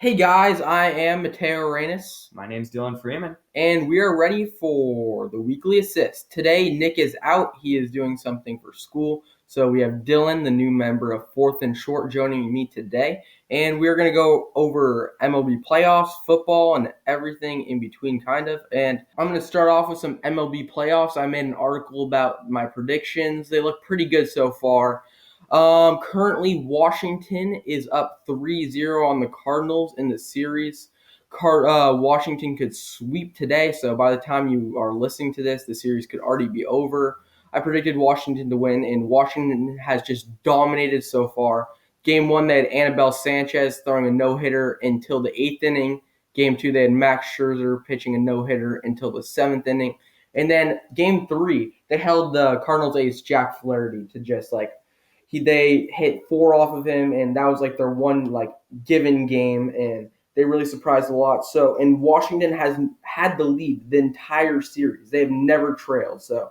Hey guys, I am Mateo Reynes, My name's Dylan Freeman. and we are ready for the weekly assist. Today, Nick is out. He is doing something for school. So we have Dylan, the new member of Fourth and Short, joining me today. And we are going to go over MLB playoffs, football, and everything in between, kind of. And I'm going to start off with some MLB playoffs. I made an article about my predictions. They look pretty good so far. Currently, Washington is up 3-0 on the Cardinals in the series. Washington could sweep today, so by the time you are listening to this, the series could already be over. I predicted Washington to win, and Washington has just dominated so far. Game one, they had Annabelle Sanchez throwing a no-hitter until the eighth inning. Game two, they had Max Scherzer pitching a no-hitter until the seventh inning. And then game three, they held the Cardinals ace Jack Flaherty to just they hit four off of him, and that was like their one given game, and they really surprised a lot. So, and Washington has had the lead the entire series. They have never trailed. So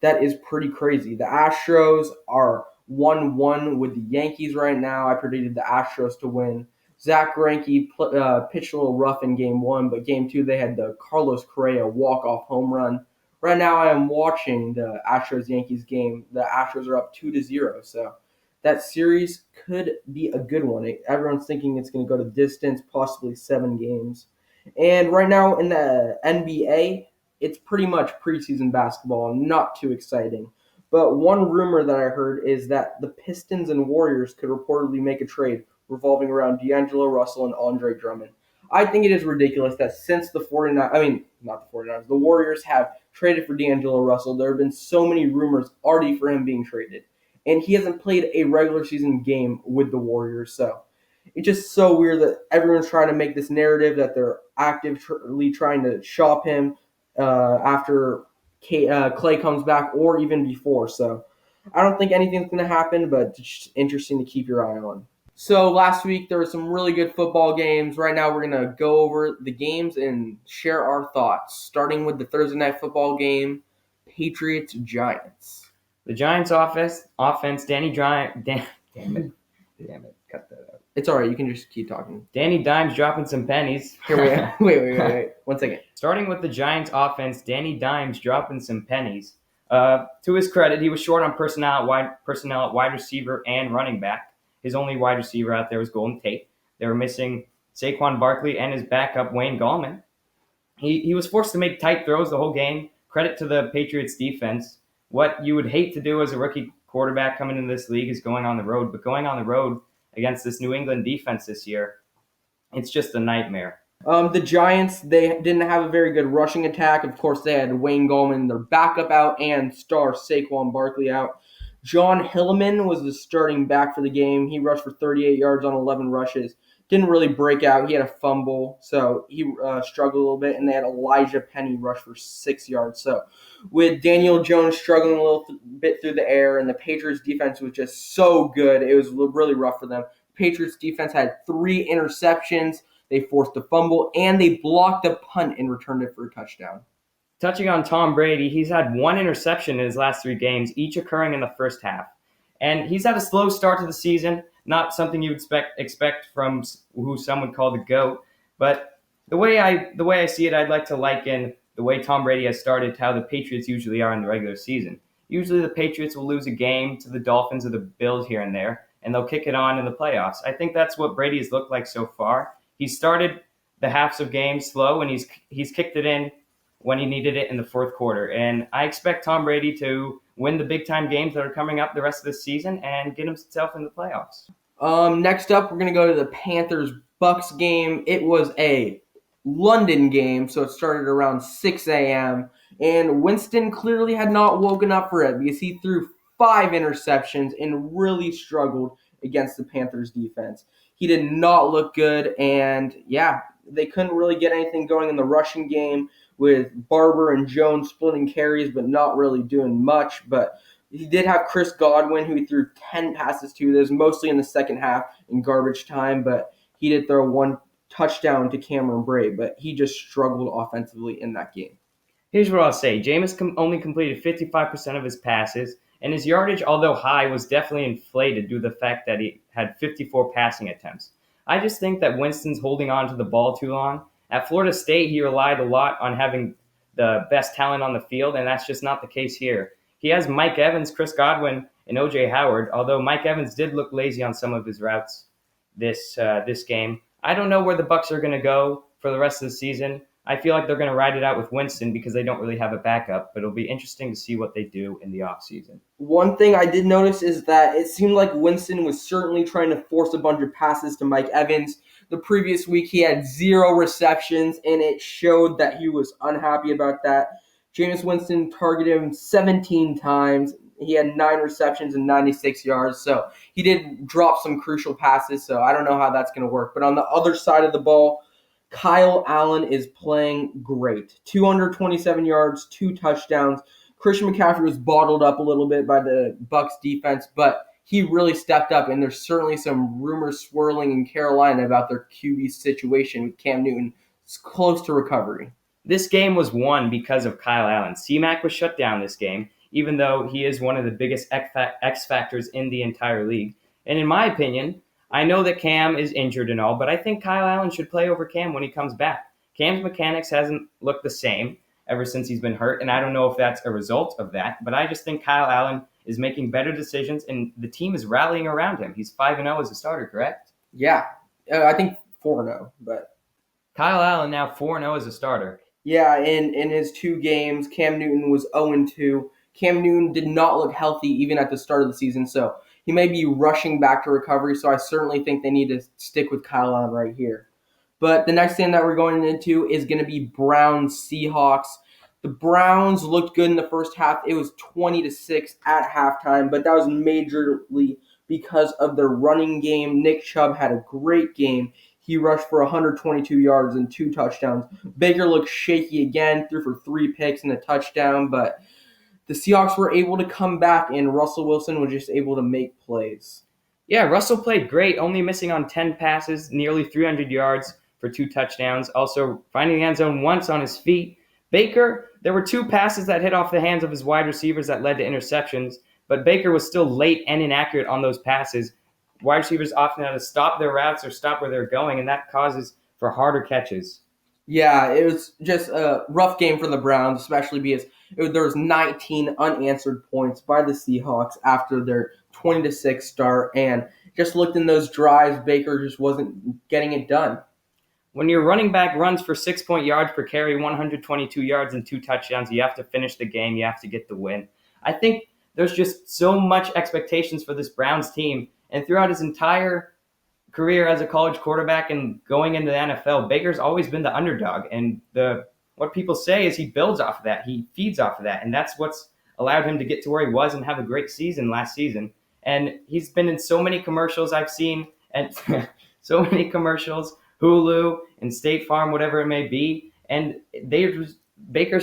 that is pretty crazy. The Astros are 1-1 with the Yankees right now. I predicted the Astros to win. Zach Greinke pitched a little rough in game one, but game two they had the Carlos Correa walk-off home run. Right now I am watching the Astros-Yankees game. The Astros are up 2-0, so that series could be a good one. Everyone's thinking it's going to go to distance, possibly 7 games. And right now in the NBA, it's pretty much preseason basketball, not too exciting. But one rumor that I heard is that the Pistons and Warriors could reportedly make a trade revolving around D'Angelo Russell and Andre Drummond. I think it is ridiculous that since the Warriors have traded for D'Angelo Russell, there have been so many rumors already for him being traded. And he hasn't played a regular season game with the Warriors, so it's just so weird that everyone's trying to make this narrative that they're actively trying to shop him after Clay comes back or even before. So I don't think anything's going to happen, but it's just interesting to keep your eye on. So last week there were some really good football games. Right now we're going to go over the games and share our thoughts, starting with the Thursday night football game, Patriots-Giants. The Giants' offense, damn it, cut that out. It's all right. You can just keep talking. Danny Dimes dropping some pennies. Here we are. Wait. 1 second. Starting with the Giants' offense, Danny Dimes dropping some pennies. To his credit, he was short on personnel at wide receiver and running back. His only wide receiver out there was Golden Tate. They were missing Saquon Barkley and his backup, Wayne Gallman. He was forced to make tight throws the whole game. Credit to the Patriots' defense. What you would hate to do as a rookie quarterback coming into this league is going on the road. But going on the road against this New England defense this year, it's just a nightmare. The Giants, they didn't have a very good rushing attack. Of course, they had Wayne Gallman, their backup, out, and star Saquon Barkley out. John Hillman was the starting back for the game. He rushed for 38 yards on 11 rushes. Didn't really break out. He had a fumble, so he struggled a little bit. And they had Elijah Penny rush for 6 yards. So with Daniel Jones struggling a little bit through the air, and the Patriots defense was just so good, it was really rough for them. Patriots defense had 3 interceptions. They forced a fumble, and they blocked a punt and returned it for a touchdown. Touching on Tom Brady, he's had 1 interception in his last 3 games, each occurring in the first half. And he's had a slow start to the season, not something you expect from who some would call the GOAT. But the way I see it, I'd like to liken the way Tom Brady has started to how the Patriots usually are in the regular season. Usually the Patriots will lose a game to the Dolphins or the Bills here and there, and they'll kick it on in the playoffs. I think that's what Brady has looked like so far. He started the halves of games slow, and he's kicked it in when he needed it in the fourth quarter. And I expect Tom Brady to win the big-time games that are coming up the rest of the season and get himself in the playoffs. Next up, we're going to go to the Panthers-Bucks game. It was a London game, so it started around 6 a.m., and Winston clearly had not woken up for it because he threw 5 interceptions and really struggled against the Panthers defense. He did not look good, and they couldn't really get anything going in the rushing game with Barber and Jones splitting carries but not really doing much. But he did have Chris Godwin, who he threw 10 passes to. That was mostly in the second half in garbage time, but he did throw 1 touchdown to Cameron Brate, but he just struggled offensively in that game. Here's what I'll say. Jameis only completed 55% of his passes, and his yardage, although high, was definitely inflated due to the fact that he had 54 passing attempts. I just think that Winston's holding on to the ball too long. At Florida State, he relied a lot on having the best talent on the field, and that's just not the case here. He has Mike Evans, Chris Godwin, and OJ Howard, although Mike Evans did look lazy on some of his routes this game. I don't know where the Bucs are going to go for the rest of the season. I feel like they're going to ride it out with Winston because they don't really have a backup, but it'll be interesting to see what they do in the offseason. One thing I did notice is that it seemed like Winston was certainly trying to force a bunch of passes to Mike Evans. The previous week, he had 0 receptions, and it showed that he was unhappy about that. Jameis Winston targeted him 17 times. He had 9 receptions and 96 yards, so he did drop some crucial passes, so I don't know how that's going to work. But on the other side of the ball, Kyle Allen is playing great. 227 yards, 2 touchdowns. Christian McCaffrey was bottled up a little bit by the Bucs defense, but he really stepped up, and there's certainly some rumors swirling in Carolina about their QB situation with Cam Newton. It's close to recovery. This game was won because of Kyle Allen. C-Mac was shut down this game, even though he is one of the biggest X factors in the entire league. And in my opinion, I know that Cam is injured and all, but I think Kyle Allen should play over Cam when he comes back. Cam's mechanics hasn't looked the same ever since he's been hurt, and I don't know if that's a result of that, but I just think Kyle Allen is making better decisions, and the team is rallying around him. He's 5-0 as a starter, correct? Yeah, I think 4-0, but Kyle Allen now 4-0 as a starter. yeah, in his 2 games, Cam Newton was 0-2. Cam Newton did not look healthy even at the start of the season, so he may be rushing back to recovery, so I certainly think they need to stick with Kyle Allen right here. But the next game that we're going into is going to be Browns-Seahawks. The Browns looked good in the first half. It was 20-6 at halftime, but that was majorly because of their running game. Nick Chubb had a great game. He rushed for 122 yards and 2 touchdowns. Baker looked shaky again, threw for 3 picks and a touchdown, but the Seahawks were able to come back, and Russell Wilson was just able to make plays. Yeah, Russell played great, only missing on 10 passes, nearly 300 yards for 2 touchdowns, also finding the end zone once on his feet. Baker, there were 2 passes that hit off the hands of his wide receivers that led to interceptions, but Baker was still late and inaccurate on those passes. Wide receivers often have to stop their routes or stop where they're going, and that causes for harder catches. Yeah, it was just a rough game for the Browns, especially because there was 19 unanswered points by the Seahawks after their 20-6 start, and just looked in those drives, Baker just wasn't getting it done. When your running back runs for 6 yards per carry, 122 yards and 2 touchdowns, you have to finish the game. You have to get the win. I think there's just so much expectations for this Browns team, and throughout his entire career as a college quarterback and going into the NFL, Baker's always been the underdog. And what people say is he builds off of that. He feeds off of that. And that's what's allowed him to get to where he was and have a great season last season. And he's been in so many commercials I've seen, and so many commercials, Hulu and State Farm, whatever it may be. And Baker's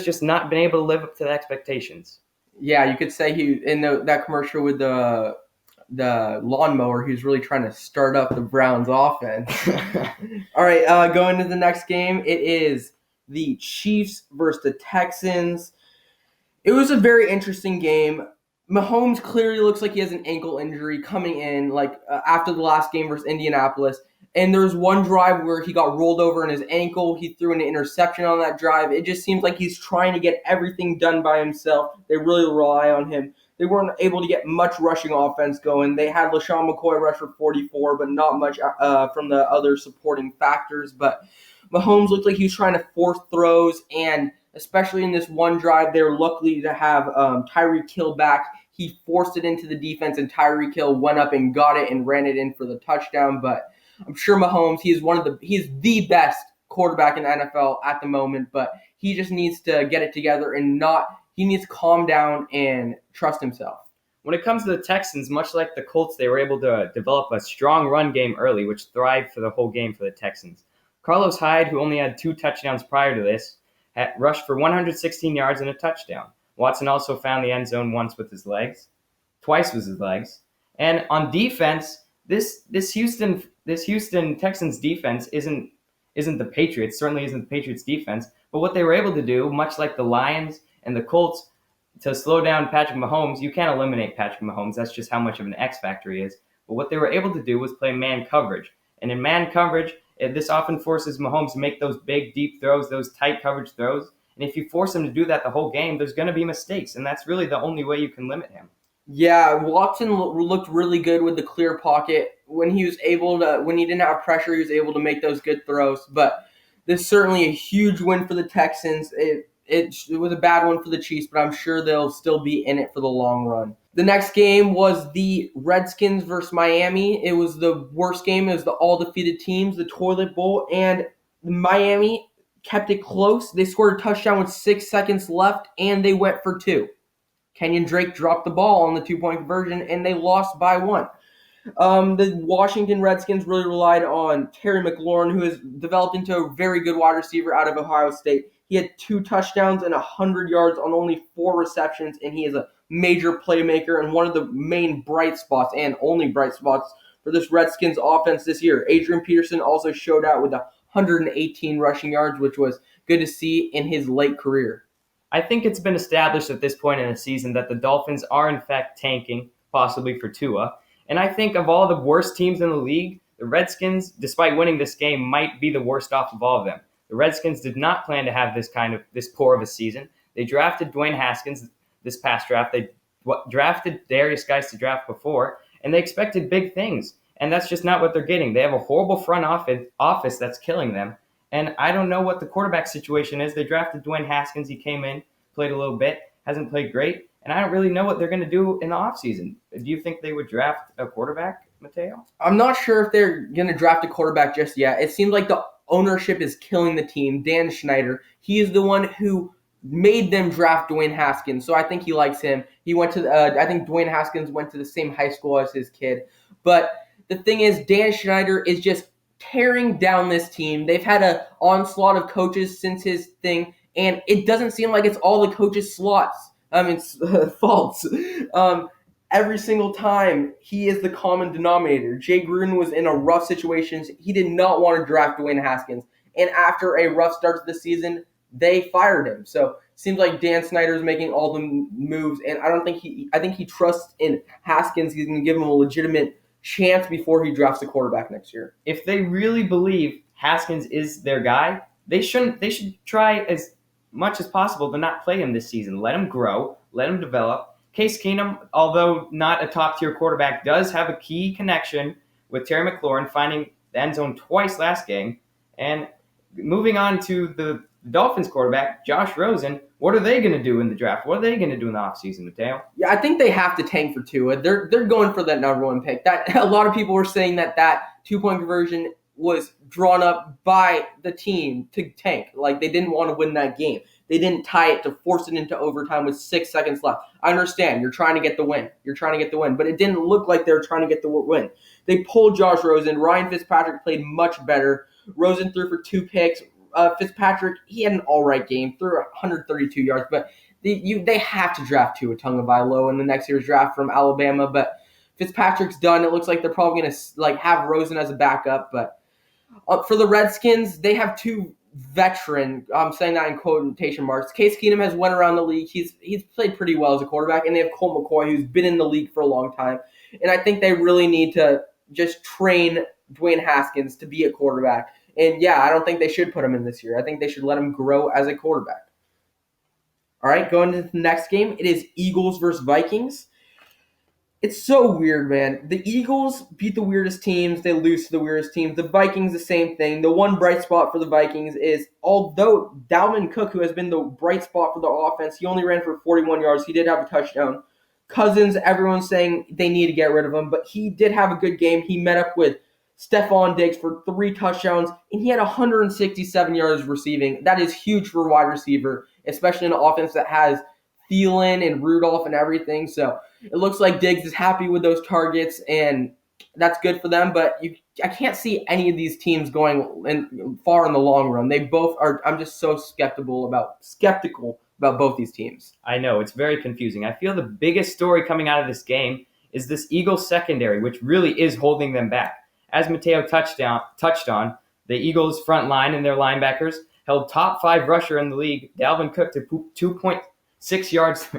just not been able to live up to the expectations. Yeah, you could say he in that commercial with the lawnmower, he was really trying to start up the Browns offense. All right, going to the next game, it is the Chiefs versus the Texans. It was a very interesting game. Mahomes clearly looks like he has an ankle injury coming in, after the last game versus Indianapolis. And there was one drive where he got rolled over in his ankle. He threw an interception on that drive. It just seems like he's trying to get everything done by himself. They really rely on him. They weren't able to get much rushing offense going. They had LaShawn McCoy rush for 44, but not much from the other supporting factors. But Mahomes looked like he was trying to force throws, and especially in this one drive, they were lucky to have Tyreek Hill back. He forced it into the defense, and Tyreek Hill went up and got it and ran it in for the touchdown. But I'm sure Mahomes, he's the best quarterback in the NFL at the moment, but he just needs to get it together he needs to calm down and trust himself. When it comes to the Texans, much like the Colts, they were able to develop a strong run game early, which thrived for the whole game for the Texans. Carlos Hyde, who only had 2 touchdowns prior to this, had rushed for 116 yards and a touchdown. Watson also found the end zone twice with his legs. And on defense, this Houston Texans defense isn't the Patriots, certainly isn't the Patriots defense, but what they were able to do, much like the Lions and the Colts, to slow down Patrick Mahomes. You can't eliminate Patrick Mahomes. That's just how much of an X factor he is. But what they were able to do was play man coverage. And in man coverage, this often forces Mahomes to make those big, deep throws, those tight coverage throws. And if you force him to do that the whole game, there's going to be mistakes. And that's really the only way you can limit him. Yeah, Watson looked really good with the clear pocket when he was able to. When he didn't have pressure, he was able to make those good throws. But this is certainly a huge win for the Texans. It was a bad one for the Chiefs, but I'm sure they'll still be in it for the long run. The next game was the Redskins versus Miami. It was the worst game. It was the all defeated teams, the Toilet Bowl, and Miami kept it close. They scored a touchdown with 6 seconds left, and they went for two. Kenyon Drake dropped the ball on the 2-point conversion, and they lost by one. The Washington Redskins really relied on Terry McLaurin, who has developed into a very good wide receiver out of Ohio State. He had 2 touchdowns and 100 yards on only 4 receptions, and he is a major playmaker and one of the main bright spots and only bright spots for this Redskins offense this year. Adrian Peterson also showed out with 118 rushing yards, which was good to see in his late career. I think it's been established at this point in the season that the Dolphins are in fact tanking, possibly for Tua. And I think of all the worst teams in the league, the Redskins, despite winning this game, might be the worst off of all of them. The Redskins did not plan to have this poor of a season. They drafted Dwayne Haskins this past draft. They drafted Darius Geis to draft before, and they expected big things. And that's just not what they're getting. They have a horrible front office that's killing them. And I don't know what the quarterback situation is. They drafted Dwayne Haskins. He came in, played a little bit, hasn't played great. And I don't really know what they're going to do in the offseason. Do you think they would draft a quarterback, Mateo? I'm not sure if they're going to draft a quarterback just yet. It seems like the ownership is killing the team. Dan Schneider, he is the one who made them draft Dwayne Haskins, so I think he likes him. He went to, I think Dwayne Haskins went to the same high school as his kid. But the thing is, Dan Schneider is just tearing down this team. They've had an onslaught of coaches since his thing, and it doesn't seem like it's all the coaches' faults. Every single time, he is the common denominator. Jay Gruden was in a rough situation. He did not want to draft Dwayne Haskins. And after a rough start to the season, they fired him. So it seems like Dan Snyder is making all the moves. And I think he trusts in Haskins. He's going to give him a legitimate chance before he drafts a quarterback next year. If they really believe Haskins is their guy, they should try as much as possible to not play him this season. Let him grow. Let him develop. Case Keenum, although not a top-tier quarterback, does have a key connection with Terry McLaurin, finding the end zone twice last game. And moving on to the Dolphins quarterback, Josh Rosen, what are they going to do in the draft? What are they going to do in the offseason, Mateo? Yeah, I think they have to tank for Tua. They're going for that number 1 pick. That a lot of people were saying that 2-point conversion was drawn up by the team to tank. Like, they didn't want to win that game. They didn't tie it to force it into overtime with 6 seconds left. I understand. You're trying to get the win. But it didn't look like they were trying to get the win. They pulled Josh Rosen. Ryan Fitzpatrick played much better. Rosen threw for 2 picks. Fitzpatrick, he had an all-right game, threw 132 yards. But they have to draft Tua Tagovailoa in the next year's draft from Alabama. But Fitzpatrick's done. It looks like they're probably going to have Rosen as a backup. But for the Redskins, they have 2 veteran, I'm saying that in quotation marks. Case Keenum has went around the league. He's played pretty well as a quarterback, and they have Colt McCoy, who's been in the league for a long time. And I think they really need to just train Dwayne Haskins to be a quarterback. And yeah, I don't think they should put him in this year. I think they should let him grow as a quarterback. All right, going to the next game, it is Eagles versus Vikings. It's so weird, man. The Eagles beat the weirdest teams. They lose to the weirdest teams. The Vikings, the same thing. The one bright spot for the Vikings is, although Dalvin Cook, who has been the bright spot for the offense, he only ran for 41 yards. He did have a touchdown. Cousins, everyone's saying they need to get rid of him, but he did have a good game. He met up with Stephon Diggs for 3 touchdowns, and he had 167 yards receiving. That is huge for a wide receiver, especially in an offense that has Thielen and Rudolph and everything. So it looks like Diggs is happy with those targets, and that's good for them. But I can't see any of these teams going far in the long run. They both are. I'm just so skeptical about both these teams. I know, it's very confusing. I feel the biggest story coming out of this game is this Eagles secondary, which really is holding them back. As Mateo touched on, the Eagles front line and their linebackers held top 5 rusher in the league, Dalvin Cook, to 2.6 yards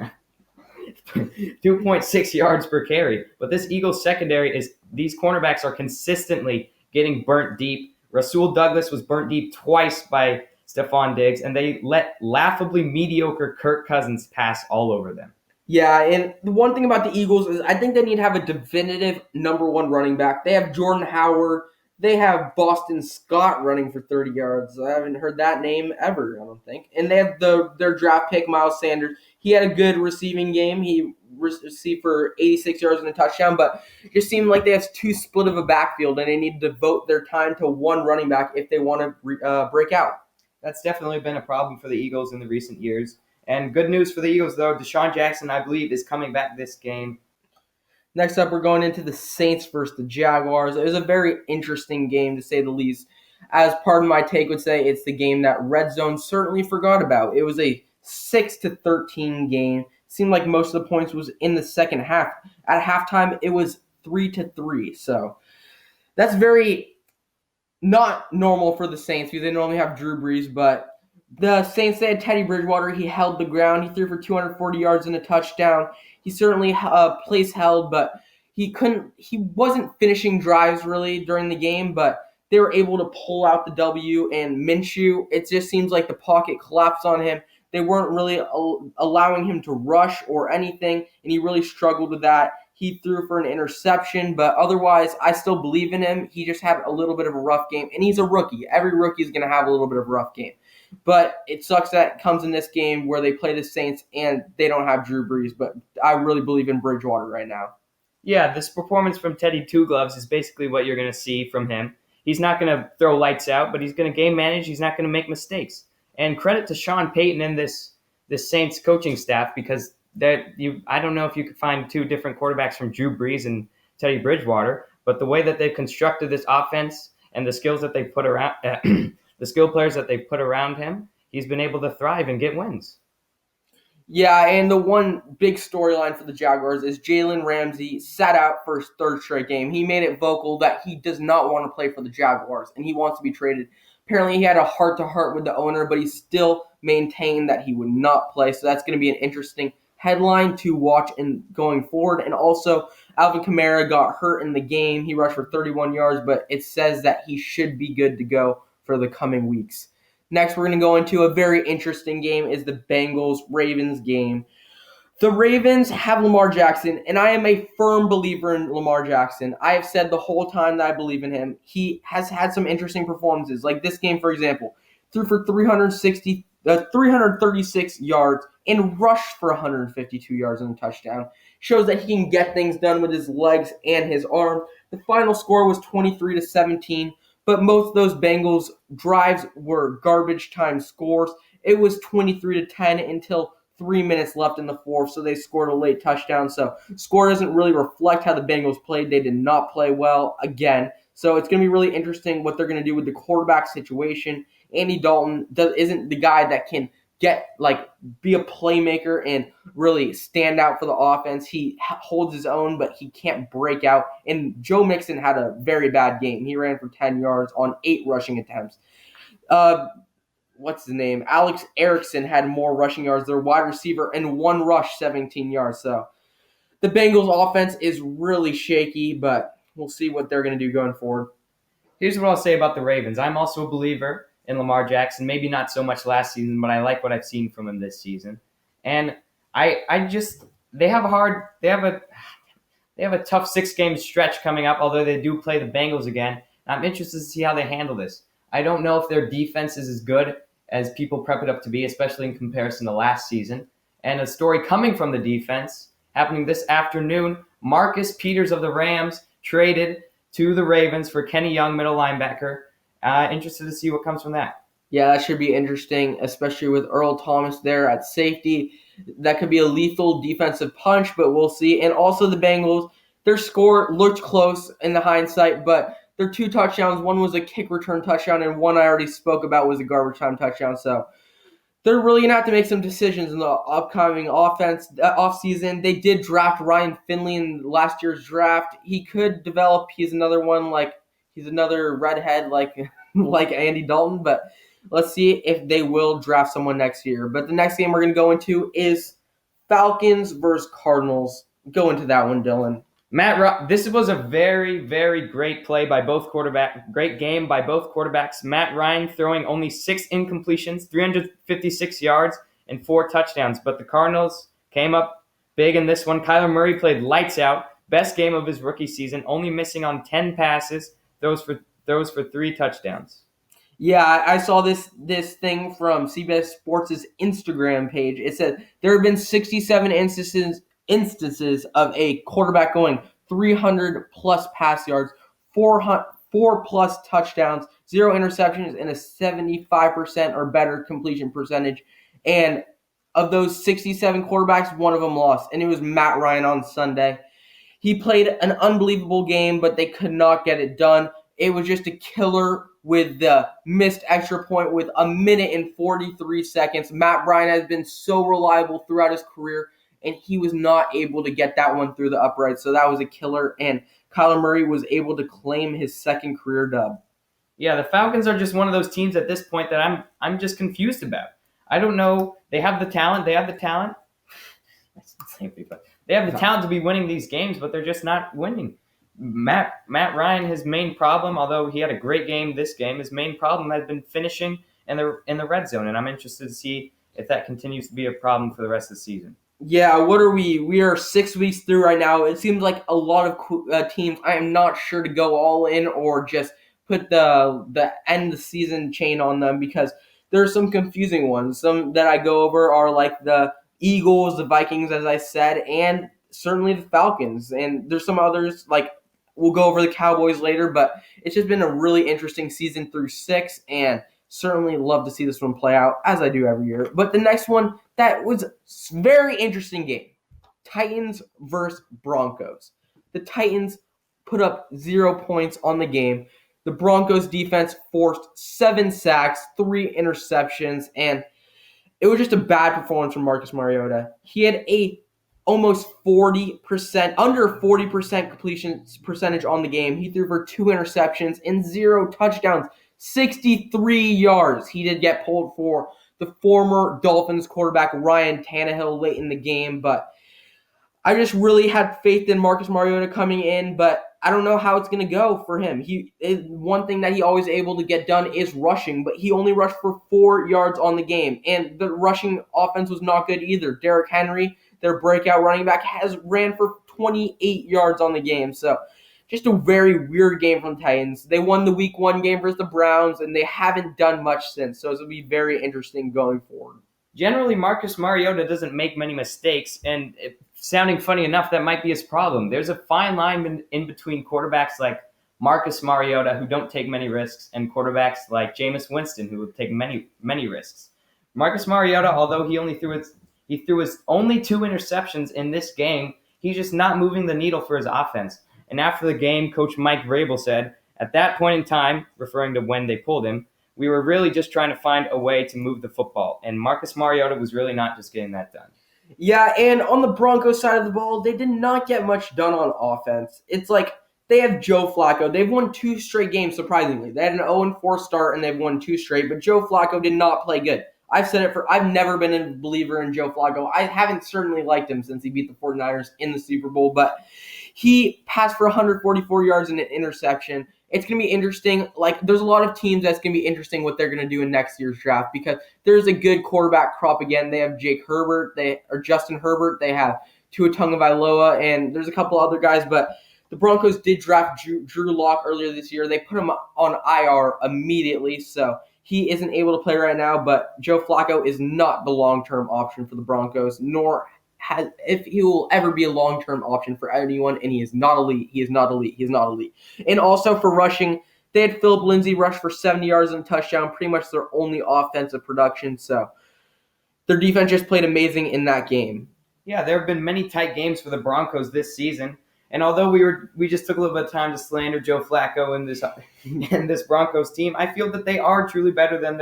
2.6 yards per carry. But this Eagles secondary these cornerbacks are consistently getting burnt deep. Rasul Douglas was burnt deep twice by Stephon Diggs, and they let laughably mediocre Kirk Cousins pass all over them. Yeah, and the one thing about the Eagles is I think they need to have a definitive number one running back. They have Jordan Howard. They have Boston Scott running for 30 yards. I haven't heard that name ever, I don't think. And they have their draft pick, Miles Sanders. He had a good receiving game. He received for 86 yards and a touchdown, but it just seemed like they have too split of a backfield, and they need to devote their time to one running back if they want to break out. That's definitely been a problem for the Eagles in the recent years. And good news for the Eagles, though. Deshaun Jackson, I believe, is coming back this game. Next up, we're going into the Saints versus the Jaguars. It was a very interesting game, to say the least. As part of my take would say, it's the game that Red Zone certainly forgot about. It was a 6-13 game. Seemed like most of the points was in the second half. At halftime, it was 3-3. So that's very not normal for the Saints because they normally have Drew Brees, but the Saints, they had Teddy Bridgewater. He held the ground. He threw for 240 yards and a touchdown. He certainly place held, but he wasn't finishing drives really during the game, but they were able to pull out the W. And Minshew, it just seems like the pocket collapsed on him. They weren't really allowing him to rush or anything, and he really struggled with that. He threw for an interception, but otherwise, I still believe in him. He just had a little bit of a rough game, and he's a rookie. Every rookie is going to have a little bit of a rough game. But it sucks that it comes in this game where they play the Saints and they don't have Drew Brees, but I really believe in Bridgewater right now. Yeah, this performance from Teddy Two Gloves is basically what you're going to see from him. He's not going to throw lights out, but he's going to game manage. He's not going to make mistakes. And credit to Sean Payton and this Saints coaching staff because I don't know if you could find two different quarterbacks from Drew Brees and Teddy Bridgewater, but the way that they've constructed this offense and the skills that they put around the skill players that they put around him, he's been able to thrive and get wins. Yeah, and the one big storyline for the Jaguars is Jalen Ramsey sat out for his third straight game. He made it vocal that he does not want to play for the Jaguars and he wants to be traded. Apparently, he had a heart-to-heart with the owner, but he still maintained that he would not play. So that's going to be an interesting headline to watch in going forward. And also, Alvin Kamara got hurt in the game. He rushed for 31 yards, but it says that he should be good to go for the coming weeks. Next, we're going to go into a very interesting game is the Bengals-Ravens game. The Ravens have Lamar Jackson, and I am a firm believer in Lamar Jackson. I have said the whole time that I believe in him. He has had some interesting performances, like this game, for example. Threw for 336 yards and rushed for 152 yards and a touchdown. Shows that he can get things done with his legs and his arm. The final score was 23-17. But most of those Bengals drives were garbage time scores. It was 23-10 until 3 minutes left in the fourth, so they scored a late touchdown. So score doesn't really reflect how the Bengals played. They did not play well again. So it's going to be really interesting what they're going to do with the quarterback situation. Andy Dalton isn't the guy that can be a playmaker and really stand out for the offense. He holds his own, but he can't break out. And Joe Mixon had a very bad game. He ran for 10 yards on 8 rushing attempts. What's his name? Alex Erickson had more rushing yards. Their wide receiver and 1 rush, 17 yards. So the Bengals offense is really shaky, but we'll see what they're going to do going forward. Here's what I'll say about the Ravens. I'm also a believer in Lamar Jackson, maybe not so much last season, but I like what I've seen from him this season. And they have a tough 6-game stretch coming up, although they do play the Bengals again. I'm interested to see how they handle this. I don't know if their defense is as good as people prep it up to be, especially in comparison to last season. And a story coming from the defense happening this afternoon, Marcus Peters of the Rams traded to the Ravens for Kenny Young, middle linebacker. Interested to see what comes from that. Yeah, that should be interesting, especially with Earl Thomas there at safety. That could be a lethal defensive punch, but we'll see. And also the Bengals, their score looked close in the hindsight, but their 2 touchdowns, one was a kick return touchdown, and one I already spoke about was a garbage time touchdown. So they're really going to have to make some decisions in the upcoming offseason. They did draft Ryan Finley in last year's draft. He could develop. He's another one he's another redhead like Andy Dalton, but let's see if they will draft someone next year. But the next game we're going to go into is Falcons versus Cardinals. Go into that one, Dylan. This was a very, very great play by both great game by both quarterbacks. Matt Ryan throwing only 6 incompletions, 356 yards, and 4 touchdowns. But the Cardinals came up big in this one. Kyler Murray played lights out, best game of his rookie season, only missing on 10 passes, throws for 3 touchdowns. Yeah, I saw this thing from CBS Sports' Instagram page. It said there have been 67 instances of a quarterback going 300 plus pass yards, 4 plus touchdowns, 0 interceptions, and a 75% or better completion percentage. And of those 67 quarterbacks, one of them lost, and it was Matt Ryan on Sunday. He played an unbelievable game, but they could not get it done. It was just a killer with the missed extra point with 1 minute and 43 seconds. Matt Ryan has been so reliable throughout his career, and he was not able to get that one through the upright. So that was a killer, and Kyler Murray was able to claim his second career dub. Yeah, the Falcons are just one of those teams at this point that I'm just confused about. I don't know. They have the talent. They have the talent. They have the talent to be winning these games, but they're just not winning. Matt Ryan, his main problem, although he had a great game this game, his main problem has been finishing in the red zone, and I'm interested to see if that continues to be a problem for the rest of the season. Yeah, what are we? We are 6 weeks through right now. It seems like a lot of teams. I am not sure to go all in or just put the end of the season chain on them because there are some confusing ones. Some that I go over are like the Eagles, the Vikings, as I said, and certainly the Falcons. And there's some others like we'll go over the Cowboys later, but it's just been a really interesting season through 6, and certainly love to see this one play out as I do every year. But the next one that was a very interesting game. Titans versus Broncos. The Titans put up 0 points on the game. The Broncos defense forced 7 sacks, 3 interceptions, and it was just a bad performance from Marcus Mariota. He had a almost 40%, under 40% completion percentage on the game. He threw for 2 interceptions and 0 touchdowns, 63 yards. He did get pulled for the former Dolphins quarterback Ryan Tannehill late in the game, but I just really had faith in Marcus Mariota coming in, but I don't know how it's going to go for him. One thing that he always able to get done is rushing, but he only rushed for 4 yards on the game, and the rushing offense was not good either. Derrick Henry, their breakout running back, has ran for 28 yards on the game, so just a very weird game from the Titans. They won the Week 1 game versus the Browns, and they haven't done much since, so it's going to be very interesting going forward. Generally, Marcus Mariota doesn't make many mistakes, and sounding funny enough, that might be his problem. There's a fine line in between quarterbacks like Marcus Mariota, who don't take many risks, and quarterbacks like Jameis Winston, who will take many risks. Marcus Mariota, although he threw his only 2 interceptions in this game, he's just not moving the needle for his offense. And after the game, Coach Mike Vrabel said, at that point in time, referring to when they pulled him, we were really just trying to find a way to move the football. And Marcus Mariota was really not just getting that done. Yeah, and on the Broncos side of the ball, they did not get much done on offense. It's like they have Joe Flacco. They've won 2 straight games, surprisingly. They had an 0-4 start, and they've won 2 straight, but Joe Flacco did not play good. I've never been a believer in Joe Flacco. I haven't certainly liked him since he beat the 49ers in the Super Bowl, but he passed for 144 yards and an interception. It's going to be interesting. Like, there's a lot of teams that's going to be interesting what they're going to do in next year's draft because there's a good quarterback crop again. They have Justin Herbert. They have Tua Tagovailoa, and there's a couple other guys, but the Broncos did draft Drew Lock earlier this year. They put him on IR immediately, so he isn't able to play right now, but Joe Flacco is not the long-term option for the Broncos, nor if he will ever be a long-term option for anyone, and he is not elite. He is not elite. He is not elite. And also for rushing, they had Philip Lindsay rush for 70 yards and a touchdown, pretty much their only offensive production. So their defense just played amazing in that game. Yeah, there have been many tight games for the Broncos this season. And although we just took a little bit of time to slander Joe Flacco and this Broncos team, I feel that they are truly better than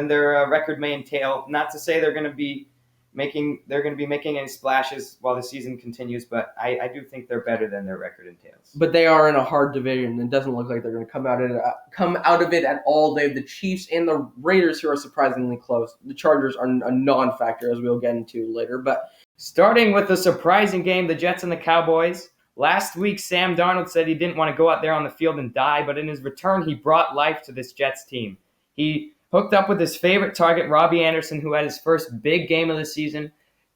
their record may entail. Not to say they're going to be making any splashes while the season continues, but I do think they're better than their record entails. But they are in a hard division. It doesn't look like they're going to come out of it at all. They have the Chiefs and the Raiders, who are surprisingly close. The Chargers are a non-factor, as we'll get into later. But starting with the surprising game, the Jets and the Cowboys. Last week, Sam Darnold said he didn't want to go out there on the field and die, but in his return, he brought life to this Jets team. He hooked up with his favorite target, Robbie Anderson, who had his first big game of the season,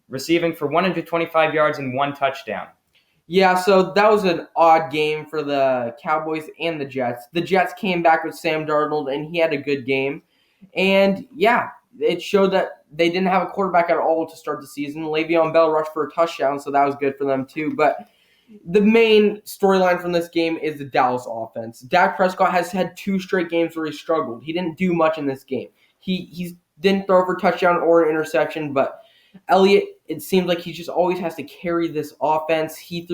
receiving for 125 yards and 1 touchdown. Yeah, so that was an odd game for the Cowboys and the Jets. The Jets came back with Sam Darnold, and he had a good game. And yeah, it showed that they didn't have a quarterback at all to start the season. Le'Veon Bell rushed for a touchdown, so that was good for them too. But the main storyline from this game is the Dallas offense. Dak Prescott has had 2 straight games where he struggled. He didn't do much in this game. He didn't throw for a touchdown or an interception, but Elliott, it seems like he just always has to carry this offense. He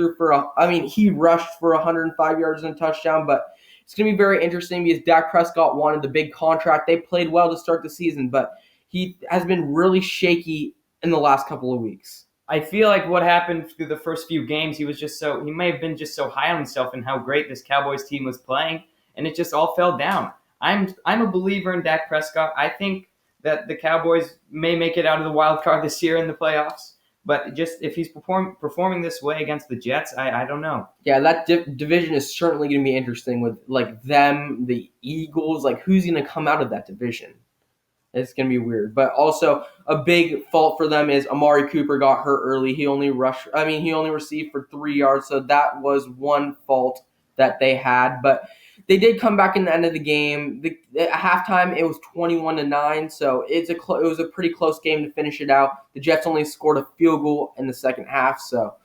rushed for 105 yards and a touchdown, but it's going to be very interesting because Dak Prescott wanted the big contract. They played well to start the season, but he has been really shaky in the last couple of weeks. I feel like what happened through the first few games, he may have been just so high on himself and how great this Cowboys team was playing, and it just all fell down. I'm a believer in Dak Prescott. I think that the Cowboys may make it out of the wild card this year in the playoffs, but just if he's performing this way against the Jets, I don't know. Yeah, that division is certainly going to be interesting with like them, the Eagles. Like, who's going to come out of that division? It's going to be weird. But also, a big fault for them is Amari Cooper got hurt early. He only received for 3 yards, so that was one fault that they had. But they did come back in the end of the game. At halftime, it was 21-9, so it was a pretty close game to finish it out. The Jets only scored a field goal in the second half, so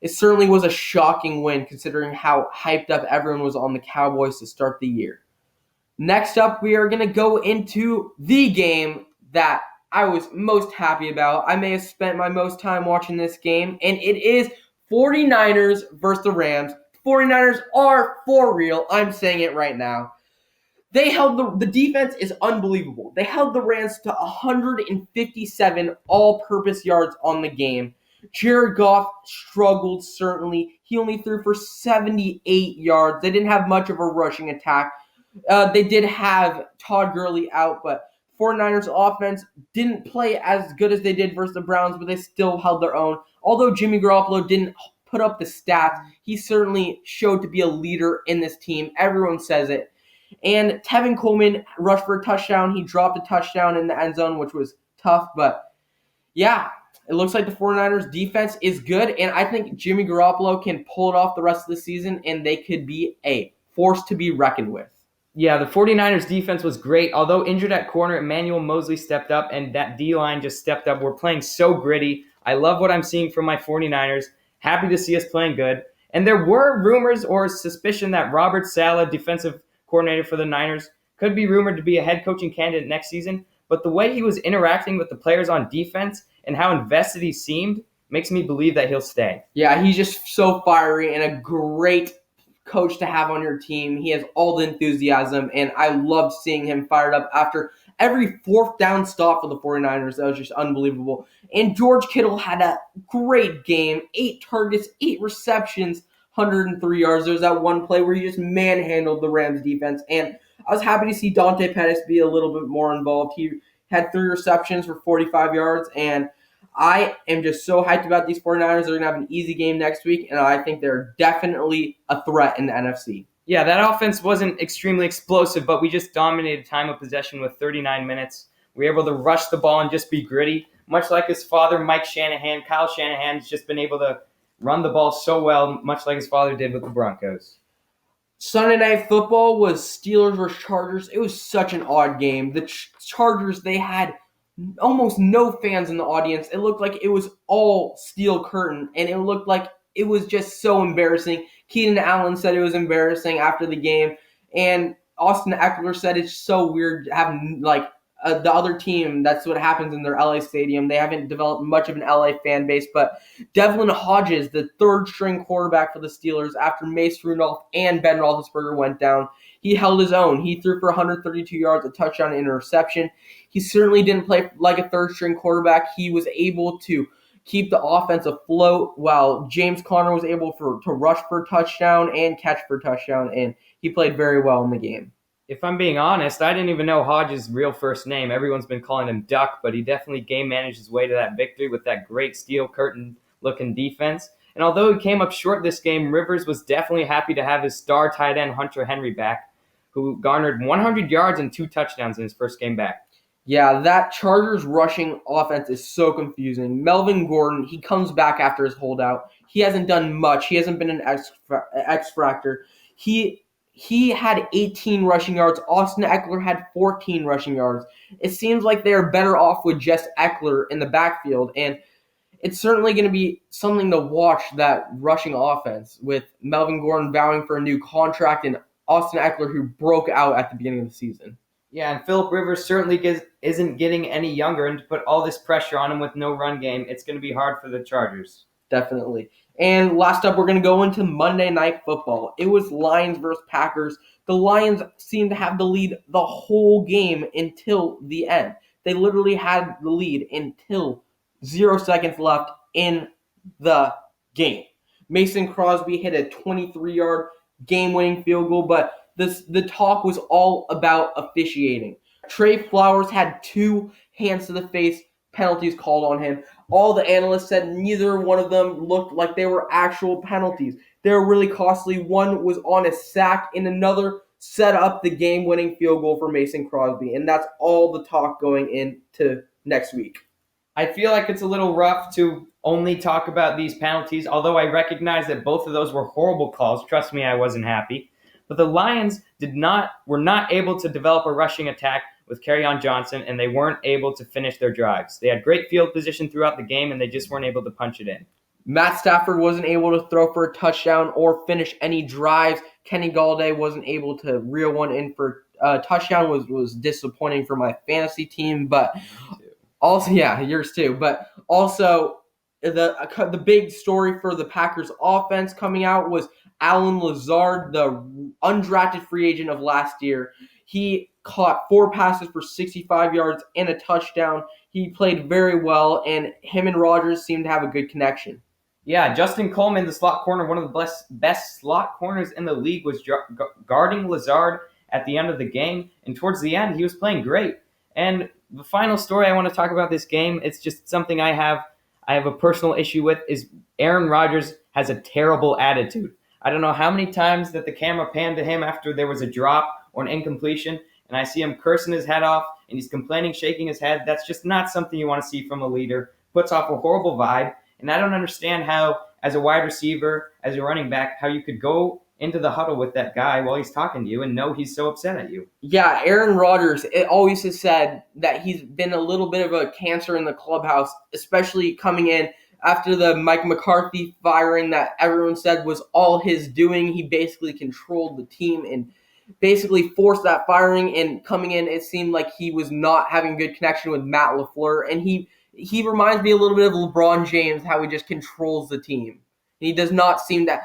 it certainly was a shocking win considering how hyped up everyone was on the Cowboys to start the year. Next up, we are going to go into the game that I was most happy about. I may have spent my most time watching this game, and it is 49ers versus the Rams. 49ers are for real. I'm saying it right now. They held the defense is unbelievable. They held the Rams to 157 all-purpose yards on the game. Jared Goff struggled, certainly. He only threw for 78 yards. They didn't have much of a rushing attack. They did have Todd Gurley out, but 49ers offense didn't play as good as they did versus the Browns, but they still held their own. Although Jimmy Garoppolo didn't put up the stats, he certainly showed to be a leader in this team. Everyone says it. And Tevin Coleman rushed for a touchdown. He dropped a touchdown in the end zone, which was tough. But, yeah, it looks like the 49ers defense is good, and I think Jimmy Garoppolo can pull it off the rest of the season, and they could be a force to be reckoned with. Yeah, the 49ers defense was great. Although injured at corner, Emmanuel Mosley stepped up, and that D-line just stepped up. We're playing so gritty. I love what I'm seeing from my 49ers. Happy to see us playing good. And there were rumors or suspicion that Robert Saleh, defensive coordinator for the Niners, could be rumored to be a head coaching candidate next season. But the way he was interacting with the players on defense and how invested he seemed makes me believe that he'll stay. Yeah, he's just so fiery and a great coach to have on your team. He has all the enthusiasm, and I loved seeing him fired up after every fourth down stop for the 49ers. That was just unbelievable. And George Kittle had a great game. 8 targets, 8 receptions, 103 yards. There was that one play where he just manhandled the Rams defense, and I was happy to see Dante Pettis be a little bit more involved. He had 3 receptions for 45 yards, and I am just so hyped about these 49ers. They're going to have an easy game next week, and I think they're definitely a threat in the NFC. Yeah, that offense wasn't extremely explosive, but we just dominated time of possession with 39 minutes. We were able to rush the ball and just be gritty. Much like his father, Mike Shanahan, Kyle Shanahan's just been able to run the ball so well, much like his father did with the Broncos. Sunday Night Football was Steelers versus Chargers. It was such an odd game. The Chargers, they had almost no fans in the audience. It looked like it was all steel curtain, and it looked like it was just so embarrassing. Keenan Allen said it was embarrassing after the game, and Austin Eckler said it's so weird having the other team. That's what happens in their LA stadium. They haven't developed much of an LA fan base, but Devlin Hodges, the third-string quarterback for the Steelers, after Mace Rudolph and Ben Roethlisberger went down, he held his own. He threw for 132 yards, a touchdown, and interception. He certainly didn't play like a third-string quarterback. He was able to keep the offense afloat while James Conner was able to rush for a touchdown and catch for a touchdown, and he played very well in the game. If I'm being honest, I didn't even know Hodges' real first name. Everyone's been calling him Duck, but he definitely game managed his way to that victory with that great steel curtain-looking defense. And although he came up short this game, Rivers was definitely happy to have his star tight end Hunter Henry back, who garnered 100 yards and 2 touchdowns in his first game back. Yeah, that Chargers rushing offense is so confusing. Melvin Gordon, he comes back after his holdout. He hasn't done much. He hasn't been an X factor. He had 18 rushing yards. Austin Eckler had 14 rushing yards. It seems like they are better off with just Eckler in the backfield, and it's certainly going to be something to watch, that rushing offense with Melvin Gordon vowing for a new contract and Austin Eckler, who broke out at the beginning of the season. Yeah, and Philip Rivers certainly isn't getting any younger, and to put all this pressure on him with no run game, it's going to be hard for the Chargers. Definitely. And last up, we're going to go into Monday Night Football. It was Lions versus Packers. The Lions seemed to have the lead the whole game until the end. They literally had the lead until 0 seconds left in the game. Mason Crosby hit a 23-yard game-winning field goal, but the talk was all about officiating. Trey Flowers had 2 hands to the face penalties called on him. All the analysts said neither one of them looked like they were actual penalties. They were really costly. One was on a sack, and another set up the game-winning field goal for Mason Crosby. And that's all the talk going into next week. I feel like it's a little rough to only talk about these penalties, although I recognize that both of those were horrible calls. Trust me, I wasn't happy. But the Lions were not able to develop a rushing attack with Kerryon Johnson, and they weren't able to finish their drives. They had great field position throughout the game, and they just weren't able to punch it in. Matt Stafford wasn't able to throw for a touchdown or finish any drives. Kenny Galladay wasn't able to reel one in for a touchdown. Was disappointing for my fantasy team, but also, yeah, yours too. But also, the big story for the Packers offense coming out was Allen Lazard, the undrafted free agent of last year. He caught 4 passes for 65 yards and a touchdown. He played very well, and him and Rodgers seemed to have a good connection. Yeah, Justin Coleman, the slot corner, one of the best slot corners in the league, was guarding Lazard at the end of the game. And towards the end, he was playing great. And the final story I want to talk about this game, it's just something I have a personal issue with, is Aaron Rodgers has a terrible attitude. I don't know how many times that the camera panned to him after there was a drop or an incompletion, and I see him cursing his head off, and he's complaining, shaking his head. That's just not something you want to see from a leader. Puts off a horrible vibe, and I don't understand how, as a wide receiver, as a running back, how you could go into the huddle with that guy while he's talking to you and know he's so upset at you. Yeah, Aaron Rodgers, it always has said that he's been a little bit of a cancer in the clubhouse, especially coming in after the Mike McCarthy firing that everyone said was all his doing. He basically controlled the team and basically forced that firing, and coming in, it seemed like he was not having good connection with Matt LaFleur, and he reminds me a little bit of LeBron James, how he just controls the team. And he does not seem to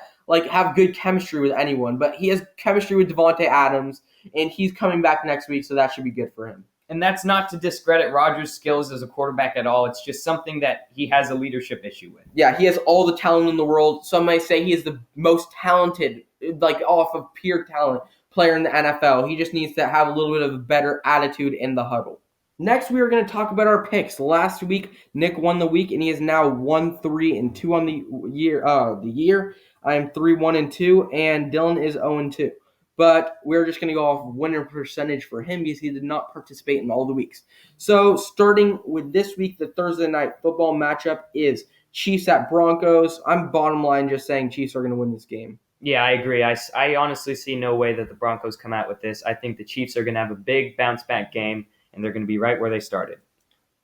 have good chemistry with anyone, but he has chemistry with Devontae Adams, and he's coming back next week, so that should be good for him. And that's not to discredit Rodgers' skills as a quarterback at all. It's just something that he has a leadership issue with. Yeah, he has all the talent in the world. Some may say he is the most talented, off of pure talent, player in the NFL. He just needs to have a little bit of a better attitude in the huddle. Next, we are going to talk about our picks. Last week, Nick won the week, and he is now 1-3-2 on the year. I am 3-1-2, and Dylan is 0-2. But we're just going to go off winner percentage for him because he did not participate in all the weeks. So starting with this week, the Thursday night football matchup is Chiefs at Broncos. I'm bottom line just saying Chiefs are going to win this game. Yeah, I agree. I honestly see no way that the Broncos come out with this. I think the Chiefs are going to have a big bounce-back game, and they're going to be right where they started.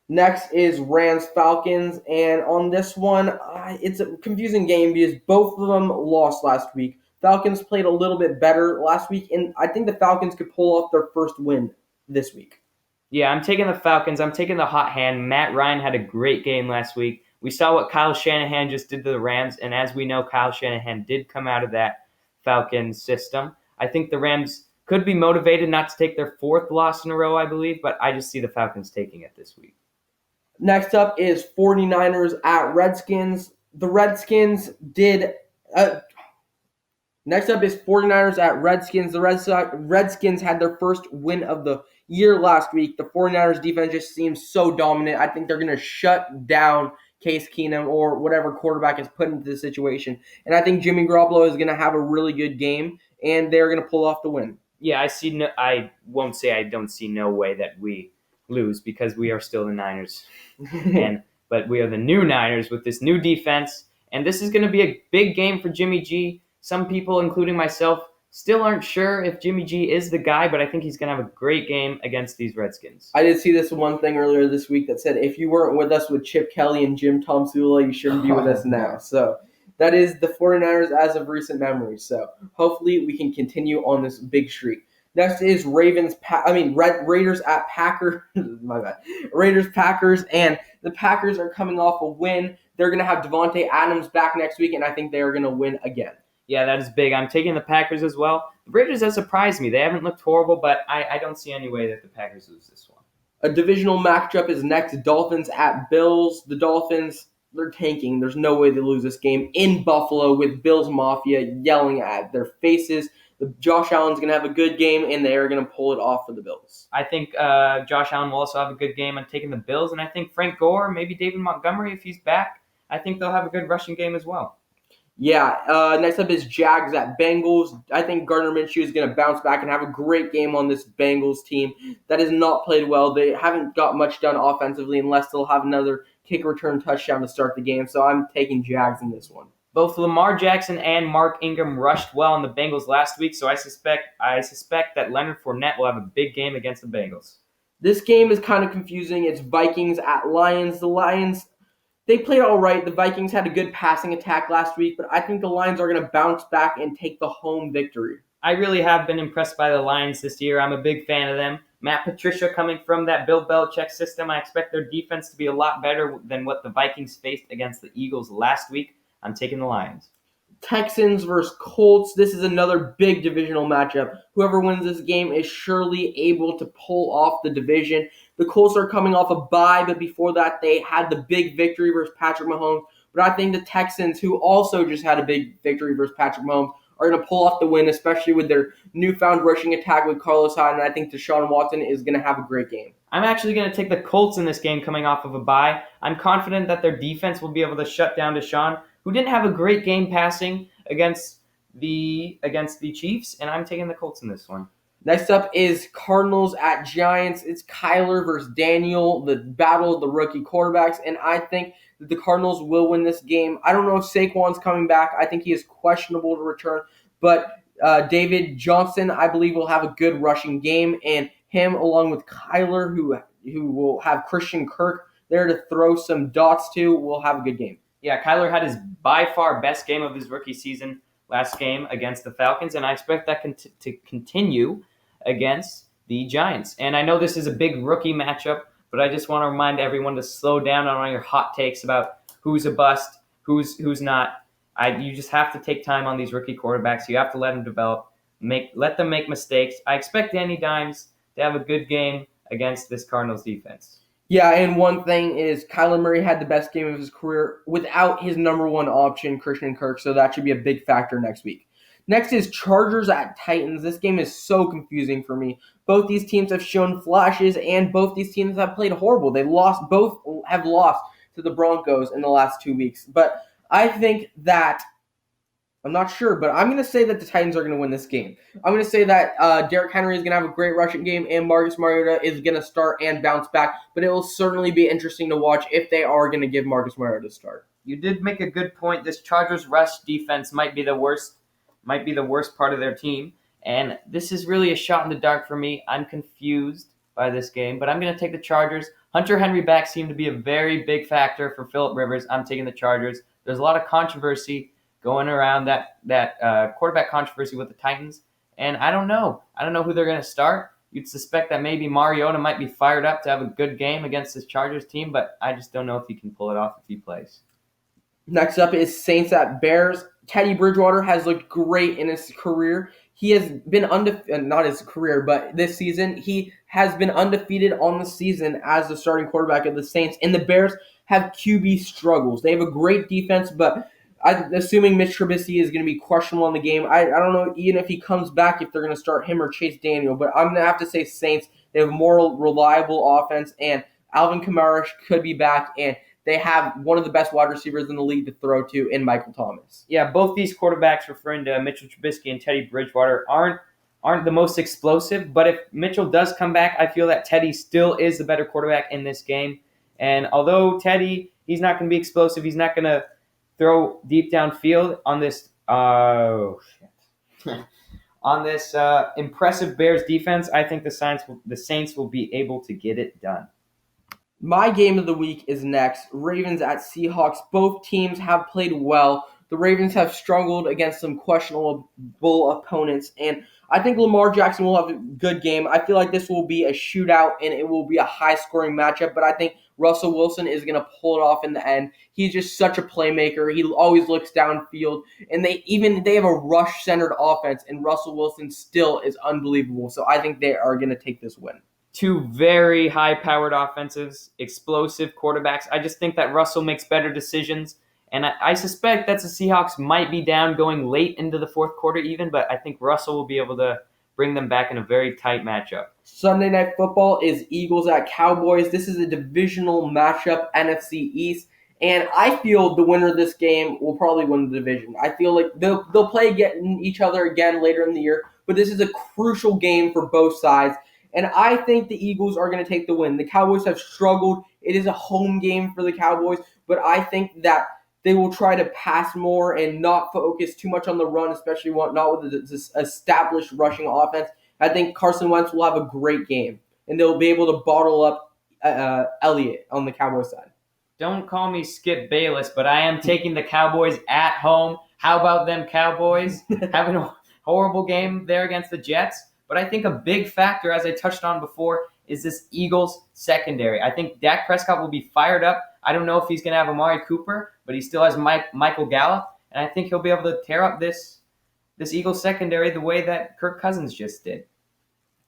Next is Rams-Falcons, and on this one, it's a confusing game because both of them lost last week. Falcons played a little bit better last week, and I think the Falcons could pull off their first win this week. Yeah, I'm taking the Falcons. I'm taking the hot hand. Matt Ryan had a great game last week. We saw what Kyle Shanahan just did to the Rams, and as we know, Kyle Shanahan did come out of that Falcons system. I think the Rams could be motivated not to take their 4th loss in a row, I believe, but I just see the Falcons taking it this week. Next up is 49ers at Redskins. The Redskins did... Next up is 49ers at Redskins. The Redskins had their first win of the year last week. The 49ers defense just seems so dominant. I think they're going to shut down Case Keenum or whatever quarterback is put into the situation. And I think Jimmy Garoppolo is going to have a really good game, and they're going to pull off the win. Yeah, I see. No, I won't say I don't see no way that we lose because we are still the Niners, but we are the new Niners with this new defense, and this is going to be a big game for Jimmy G. Some people, including myself, still aren't sure if Jimmy G is the guy, but I think he's going to have a great game against these Redskins. I did see this one thing earlier this week that said if you weren't with us with Chip Kelly and Jim Tomsula, you shouldn't be with us now. So that is the 49ers as of recent memory. So hopefully we can continue on this big streak. Next is Raiders at Packers. My bad. Raiders Packers, and the Packers are coming off a win. They're going to have Devontae Adams back next week, and I think they are going to win again. Yeah, that is big. I'm taking the Packers as well. The Raiders have surprised me. They haven't looked horrible, but I don't see any way that the Packers lose this one. A divisional matchup is next. Dolphins at Bills. The Dolphins, they're tanking. There's no way they lose this game in Buffalo with Bills Mafia yelling at their faces. Josh Allen's going to have a good game, and they are going to pull it off for the Bills. I think Josh Allen will also have a good game. I'm taking the Bills, and I think Frank Gore, maybe David Montgomery if he's back, I think they'll have a good rushing game as well. Yeah, next up is Jags at Bengals. I think Gardner Minshew is going to bounce back and have a great game on this Bengals team that has not played well. They haven't got much done offensively unless they'll have another kick return touchdown to start the game. So I'm taking Jags in this one. Both Lamar Jackson and Mark Ingram rushed well on the Bengals last week, so I suspect that Leonard Fournette will have a big game against the Bengals. This game is kind of confusing. It's Vikings at Lions. The Lions, they played all right. The Vikings had a good passing attack last week, but I think the Lions are going to bounce back and take the home victory. I really have been impressed by the Lions this year. I'm a big fan of them. Matt Patricia coming from that Bill Belichick system, I expect their defense to be a lot better than what the Vikings faced against the Eagles last week. I'm taking the Lions. Texans versus Colts. This is another big divisional matchup. Whoever wins this game is surely able to pull off the division. The Colts are coming off a bye, but before that, they had the big victory versus Patrick Mahomes. But I think the Texans, who also just had a big victory versus Patrick Mahomes, are going to pull off the win, especially with their newfound rushing attack with Carlos Hyde, and I think Deshaun Watson is going to have a great game. I'm actually going to take the Colts in this game coming off of a bye. I'm confident that their defense will be able to shut down Deshaun, who didn't have a great game passing against the Chiefs, and I'm taking the Colts in this one. Next up is Cardinals at Giants. It's Kyler versus Daniel, the battle of the rookie quarterbacks, and I think that the Cardinals will win this game. I don't know if Saquon's coming back. I think he is questionable to return, but David Johnson, I believe, will have a good rushing game, and him along with Kyler, who will have Christian Kirk there to throw some dots to, will have a good game. Yeah, Kyler had his by far best game of his rookie season last game against the Falcons, and I expect that to continue against the Giants. And I know this is a big rookie matchup, but I just want to remind everyone to slow down on all your hot takes about who's a bust, who's not. You just have to take time on these rookie quarterbacks. You have to let them develop, let them make mistakes. I expect Danny Dimes to have a good game against this Cardinals defense. Yeah, and one thing is Kyler Murray had the best game of his career without his number one option, Christian Kirk, so that should be a big factor next week. Next is Chargers at Titans. This game is so confusing for me. Both these teams have shown flashes, and both these teams have played horrible. Both have lost to the Broncos in the last 2 weeks. But I think that, I'm not sure, but I'm going to say that the Titans are going to win this game. I'm going to say that Derrick Henry is going to have a great rushing game, and Marcus Mariota is going to start and bounce back. But it will certainly be interesting to watch if they are going to give Marcus Mariota a start. You did make a good point. This Chargers rush defense might be the worst part of their team, and this is really a shot in the dark for me. I'm confused by this game, but I'm going to take the Chargers. Hunter Henry back seemed to be a very big factor for Phillip Rivers. I'm taking the Chargers. There's a lot of controversy going around that quarterback controversy with the Titans, and I don't know who they're going to start. You'd suspect that maybe Mariota might be fired up to have a good game against this Chargers team, but I just don't know if he can pull it off if he plays. Next up is Saints at Bears. Teddy Bridgewater has looked great in his career. He has been not his career, but this season, he has been undefeated on the season as the starting quarterback of the Saints. And the Bears have QB struggles. They have a great defense, but I'm assuming Mitch Trubisky is going to be questionable in the game. I don't know even if he comes back, if they're going to start him or Chase Daniel, but I'm going to have to say Saints. They have a more reliable offense, and Alvin Kamara could be back, and they have one of the best wide receivers in the league to throw to in Michael Thomas. Yeah, both these quarterbacks, referring to Mitchell Trubisky and Teddy Bridgewater, aren't the most explosive. But if Mitchell does come back, I feel that Teddy still is the better quarterback in this game. And although Teddy, he's not going to be explosive, he's not going to throw deep downfield on this. On this impressive Bears defense, I think the Saints will be able to get it done. My game of the week is next. Ravens at Seahawks. Both teams have played well. The Ravens have struggled against some questionable opponents, and I think Lamar Jackson will have a good game. I feel like this will be a shootout, and it will be a high-scoring matchup, but I think Russell Wilson is going to pull it off in the end. He's just such a playmaker. He always looks downfield, and they have a rush-centered offense, and Russell Wilson still is unbelievable. So I think they are going to take this win. Two very high-powered offensives, explosive quarterbacks. I just think that Russell makes better decisions, and I suspect that the Seahawks might be down going late into the fourth quarter even, but I think Russell will be able to bring them back in a very tight matchup. Sunday Night Football is Eagles at Cowboys. This is a divisional matchup, NFC East, and I feel the winner of this game will probably win the division. I feel like they'll play each other again later in the year, but this is a crucial game for both sides. And I think the Eagles are going to take the win. The Cowboys have struggled. It is a home game for the Cowboys, but I think that they will try to pass more and not focus too much on the run, especially not with this established rushing offense. I think Carson Wentz will have a great game, and they'll be able to bottle up Elliott on the Cowboys side. Don't call me Skip Bayless, but I am taking the Cowboys at home. How about them Cowboys having a horrible game there against the Jets? But I think a big factor, as I touched on before, is this Eagles secondary. I think Dak Prescott will be fired up. I don't know if he's going to have Amari Cooper, but he still has Michael Gallup, and I think he'll be able to tear up this Eagles secondary the way that Kirk Cousins just did.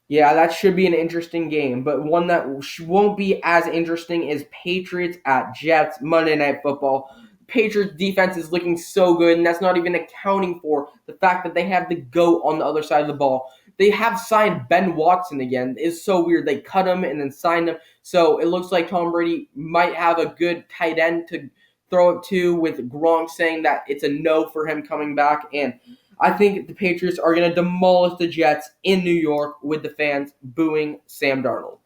Yeah, that should be an interesting game, but one that won't be as interesting is Patriots at Jets, Monday Night Football. Patriots defense is looking so good, and that's not even accounting for the fact that they have the GOAT on the other side of the ball. They have signed Ben Watson again. It's so weird. They cut him and then signed him. So it looks like Tom Brady might have a good tight end to throw it to, with Gronk saying that it's a no for him coming back. And I think the Patriots are going to demolish the Jets in New York with the fans booing Sam Darnold.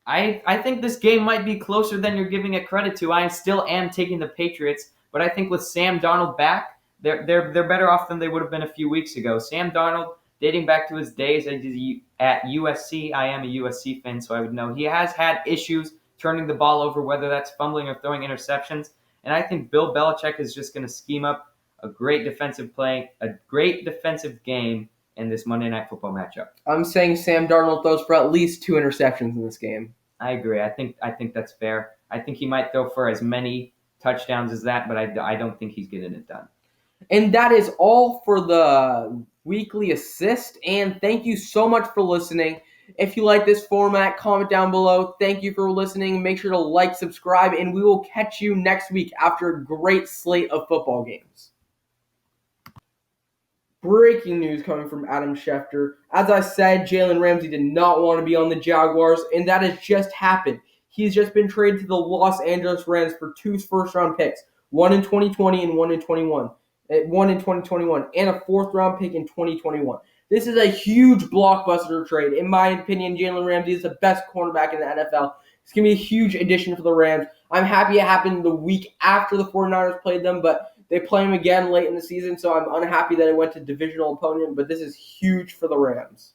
I think this game might be closer than you're giving it credit to. I still am taking the Patriots, but I think with Sam Darnold back, they're better off than they would have been a few weeks ago. Sam Darnold, dating back to his days at USC, I am a USC fan, so I would know he has had issues turning the ball over, whether that's fumbling or throwing interceptions. And I think Bill Belichick is just going to scheme up a great defensive game in this Monday Night Football matchup. I'm saying Sam Darnold throws for at least 2 interceptions in this game. I agree. I think that's fair. I think he might throw for as many touchdowns as that, but I don't think he's getting it done. And that is all for the weekly assist, and thank you so much for listening. If you like this format, comment down below. Thank you for listening. Make sure to like, subscribe, and we will catch you next week after a great slate of football games. Breaking news coming from Adam Schefter. As I said, Jalen Ramsey did not want to be on the Jaguars, and that has just happened. He's just been traded to the Los Angeles Rams for 2 first-round picks, one in 2020 and one in 2021, and a 4th-round pick in 2021. This is a huge blockbuster trade. In my opinion, Jalen Ramsey is the best cornerback in the NFL. It's going to be a huge addition for the Rams. I'm happy it happened the week after the 49ers played them, but they play him again late in the season, so I'm unhappy that it went to divisional opponent, but this is huge for the Rams.